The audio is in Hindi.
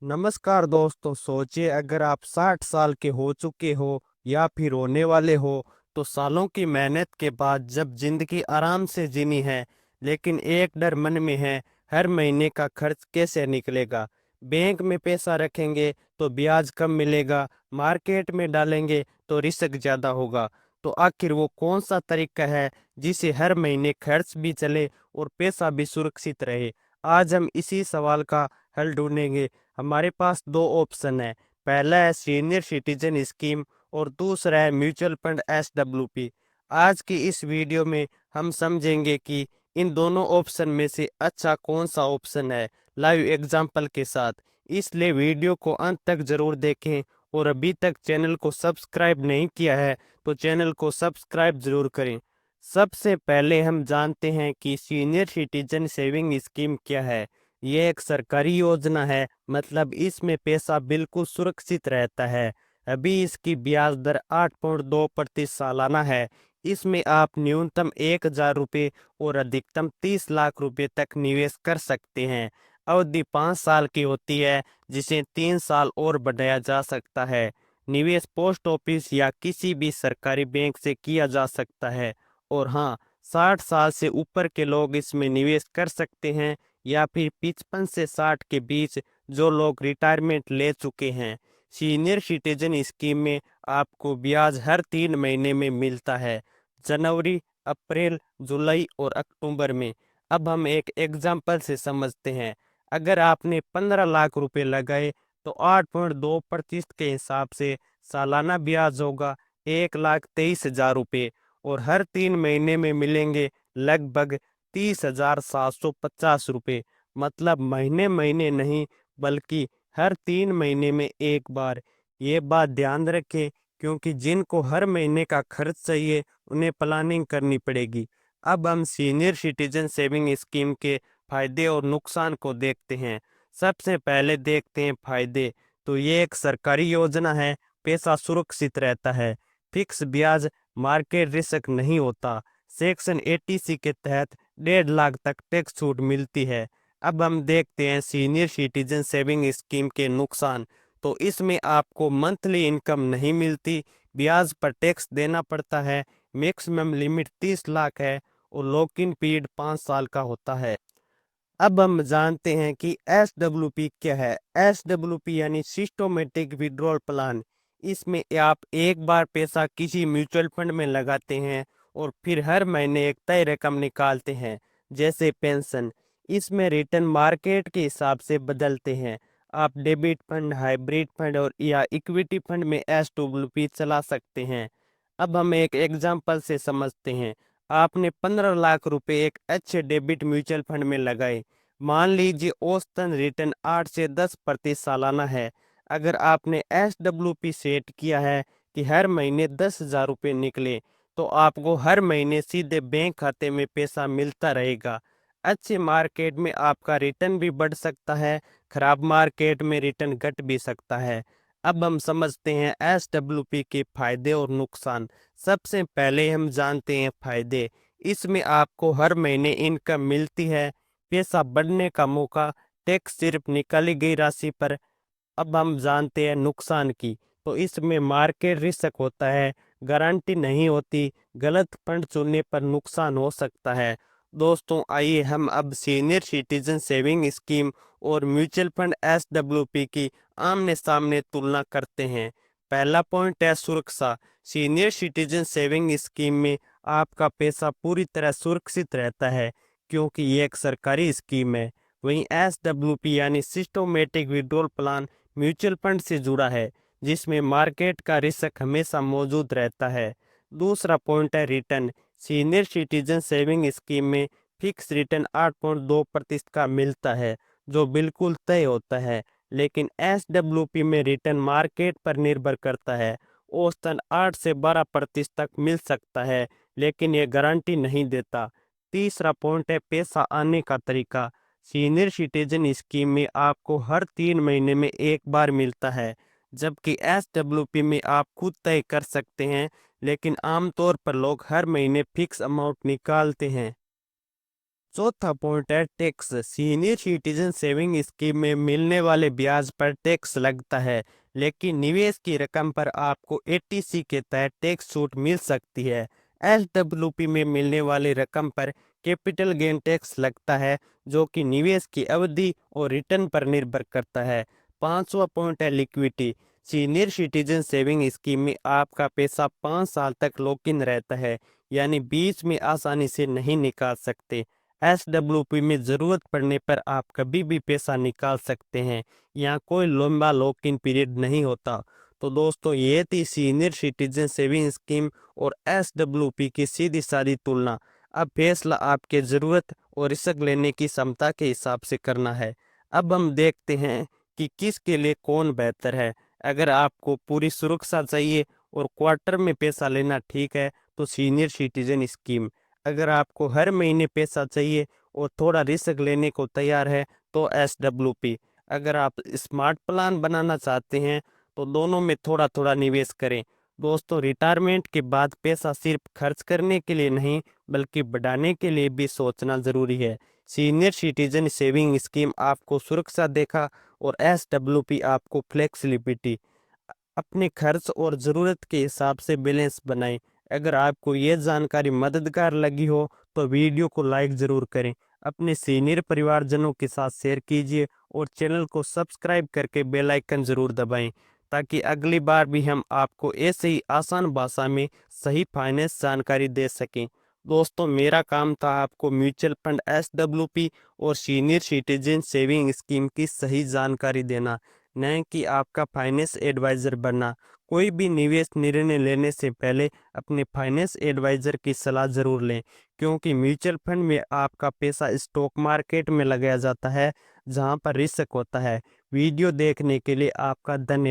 नमस्कार दोस्तों। सोचिए, अगर आप 60 साल के हो चुके हो या फिर होने वाले हो, तो सालों की मेहनत के बाद जब जिंदगी आराम से जीनी है, लेकिन एक डर मन में है, हर महीने का खर्च कैसे निकलेगा। बैंक में पैसा रखेंगे तो ब्याज कम मिलेगा, मार्केट में डालेंगे तो रिस्क ज्यादा होगा। तो आखिर वो कौन सा तरीका है जिससे हर महीने खर्च भी चले और पैसा भी सुरक्षित रहे। आज हम इसी सवाल का हल ढूंढेंगे। हमारे पास दो ऑप्शन है। पहला है सीनियर सिटीजन स्कीम और दूसरा है म्यूचुअल फंड SWP। आज की इस वीडियो में हम समझेंगे कि इन दोनों ऑप्शन में से अच्छा कौन सा ऑप्शन है, लाइव एग्जांपल के साथ। इसलिए वीडियो को अंत तक जरूर देखें, और अभी तक चैनल को सब्सक्राइब नहीं किया है तो चैनल को सब्सक्राइब जरूर करें। सबसे पहले हम जानते हैं कि सीनियर सिटीजन सेविंग स्कीम क्या है। ये एक सरकारी योजना है, मतलब इसमें पैसा बिल्कुल सुरक्षित रहता है। अभी इसकी ब्याज दर 8.2% सालाना है। इसमें आप न्यूनतम 1,000 रुपये और अधिकतम 30 लाख रुपए तक निवेश कर सकते हैं। अवधि 5 साल की होती है, जिसे 3 साल और बढ़ाया जा सकता है। निवेश पोस्ट ऑफिस या किसी भी सरकारी बैंक से किया जा सकता है। और हाँ, 60 साल से ऊपर के लोग इसमें निवेश कर सकते हैं, या फिर 55 से 60 के बीच जो लोग रिटायरमेंट ले चुके हैं। सीनियर सिटीजन स्कीम में आपको ब्याज हर 3 महीने में मिलता है, जनवरी, अप्रैल, जुलाई और अक्टूबर में। अब हम एक एग्जाम्पल से समझते हैं। अगर आपने 15 लाख रुपए लगाए तो 8.2% के हिसाब से सालाना ब्याज होगा 1,23,000 रुपये, और हर 3 महीने में मिलेंगे लगभग 30,750 रुपये। मतलब महीने महीने नहीं, बल्कि हर 3 महीने में एक बार। ये बात ध्यान रखें, क्योंकि जिनको हर महीने का खर्च चाहिए उन्हें प्लानिंग करनी पड़ेगी। अब हम सीनियर सिटीजन सेविंग स्कीम के फायदे और नुकसान को देखते हैं। सबसे पहले देखते हैं फायदे। तो ये एक सरकारी योजना है, पैसा सुरक्षित रहता है, फिक्स ब्याज, मार्केट रिस्क नहीं होता। सेक्शन 80C के तहत 1.5 लाख तक टैक्स छूट मिलती है। अब हम देखते हैं सीनियर सिटीजन सेविंग स्कीम के नुकसान। तो इसमें आपको मंथली इनकम नहीं मिलती, ब्याज पर टैक्स देना पड़ता है, मैक्सिमम लिमिट 30 लाख है, और लॉक इन पीरियड 5 साल का होता है। अब हम जानते हैं कि SWP क्या है। SWP यानी सिस्टोमेटिक विड्रॉल प्लान। इसमें आप एक बार पैसा किसी म्यूचुअल फंड में लगाते हैं और फिर हर महीने एक तय रकम निकालते हैं, जैसे पेंशन। इसमें रिटर्न मार्केट के हिसाब से बदलते हैं। आप डेबिट फंड, हाइब्रिड फंड और या इक्विटी फंड में SWP चला सकते हैं। अब हम एक एग्जाम्पल से समझते हैं। आपने 15 लाख रुपए एक अच्छे डेबिट म्यूचुअल फंड में लगाए। मान लीजिए औसतन रिटर्न 8 से 10% सालाना है। अगर आपने SWP सेट किया है कि हर महीने 10,000 रुपये निकले, तो आपको हर महीने सीधे बैंक खाते में पैसा मिलता रहेगा। अच्छे मार्केट में आपका रिटर्न भी बढ़ सकता है, खराब मार्केट में रिटर्न घट भी सकता है। अब हम समझते हैं SWP के फायदे और नुकसान। सबसे पहले हम जानते हैं फायदे। इसमें आपको हर महीने इनकम मिलती है, पैसा बढ़ने का मौका, टैक्स सिर्फ निकाली गई राशि पर। अब हम जानते हैं नुकसान की। तो इसमें मार्केट रिस्क होता है, गारंटी नहीं होती, गलत फंड चुनने पर नुकसान हो सकता है। दोस्तों, आइए हम अब सीनियर सिटीजन सेविंग स्कीम और म्यूचुअल फंड SWP की आमने सामने तुलना करते हैं। पहला पॉइंट है सुरक्षा। सीनियर सिटीजन सेविंग स्कीम में आपका पैसा पूरी तरह सुरक्षित रहता है, क्योंकि ये एक सरकारी स्कीम है। वहीं SWP यानी सिस्टोमेटिक विड्रॉल प्लान म्यूचुअल फंड से जुड़ा है, जिसमें मार्केट का रिस्क हमेशा मौजूद रहता है। दूसरा पॉइंट है return. Senior citizen saving scheme में फिक्स रिटर्न 8.2% का मिलता है, जो बिल्कुल तय होता है। लेकिन SWP में रिटर्न मार्केट पर निर्भर करता है। औसतन 8 से 12% तक मिल सकता है, लेकिन ये गारंटी नहीं देता। तीसरा पॉइंट है पैसा आने का तरीका। सीनियर सिटीजन स्कीम में आपको हर 3 महीने में एक बार मिलता है, जबकि SWP में आप खुद तय कर सकते हैं, लेकिन आमतौर पर लोग हर महीने फिक्स अमाउंट निकालते हैं। चौथा पॉइंट है tax. Senior citizen saving scheme में मिलने वाले ब्याज पर टैक्स लगता है, लेकिन निवेश की रकम पर आपको एटीसी के तहत टैक्स छूट मिल सकती है। एसडब्ल्यूपी में मिलने वाली रकम पर कैपिटल गेन टैक्स लगता है, जो कि निवेश की अवधि और रिटर्न पर निर्भर करता है। पांचवा पॉइंट है liquidity. Senior citizen saving scheme में आपका पैसा 5 साल तक लॉक इन रहता है, यानी बीच में आसानी से नहीं निकाल सकते। एसडब्ल्यूपी में ज़रूरत पड़ने पर आप कभी भी पैसा निकाल सकते हैं, यहाँ कोई लंबा लॉक इन पीरियड नहीं होता। तो दोस्तों, ये थी सीनियर सिटीजन सेविंग स्कीम और एसडब्ल्यूपी की सीधी सादी तुलना। अब फैसला आपके ज़रूरत और रिस्क लेने की क्षमता के हिसाब से करना है। अब हम देखते हैं कि किसके लिए कौन बेहतर है। अगर आपको पूरी सुरक्षा चाहिए और क्वार्टर में पैसा लेना ठीक है, तो सीनियर सिटीजन स्कीम। अगर आपको हर महीने पैसा चाहिए और थोड़ा रिस्क लेने को तैयार है, तो एसडब्ल्यूपी। अगर आप स्मार्ट प्लान बनाना चाहते हैं, तो दोनों में थोड़ा थोड़ा निवेश करें। दोस्तों, रिटायरमेंट के बाद पैसा सिर्फ खर्च करने के लिए नहीं, बल्कि बढ़ाने के लिए भी सोचना जरूरी है। सीनियर सिटीजन सेविंग स्कीम आपको सुरक्षा देगा और एसडब्ल्यूपी आपको फ्लेक्सिबिलिटी। अपने खर्च और ज़रूरत के हिसाब से बैलेंस बनाएं। अगर आपको ये जानकारी मददगार लगी हो, तो वीडियो को लाइक ज़रूर करें, अपने सीनियर परिवारजनों के साथ शेयर कीजिए और चैनल को सब्सक्राइब करके बेल आइकन ज़रूर दबाएं, ताकि अगली बार भी हम आपको ऐसे ही आसान भाषा में सही फाइनेंस जानकारी दे सकें। दोस्तों, मेरा काम था आपको म्यूचुअल फंड, एसडब्ल्यूपी और सीनियर सिटीजन सेविंग स्कीम की सही जानकारी देना, न कि आपका फाइनेंस एडवाइजर बनना। कोई भी निवेश निर्णय लेने से पहले अपने फाइनेंस एडवाइजर की सलाह जरूर लें, क्योंकि म्यूचुअल फंड में आपका पैसा स्टॉक मार्केट में लगाया जाता है, जहां पर रिस्क होता है। वीडियो देखने के लिए आपका धन्यवाद।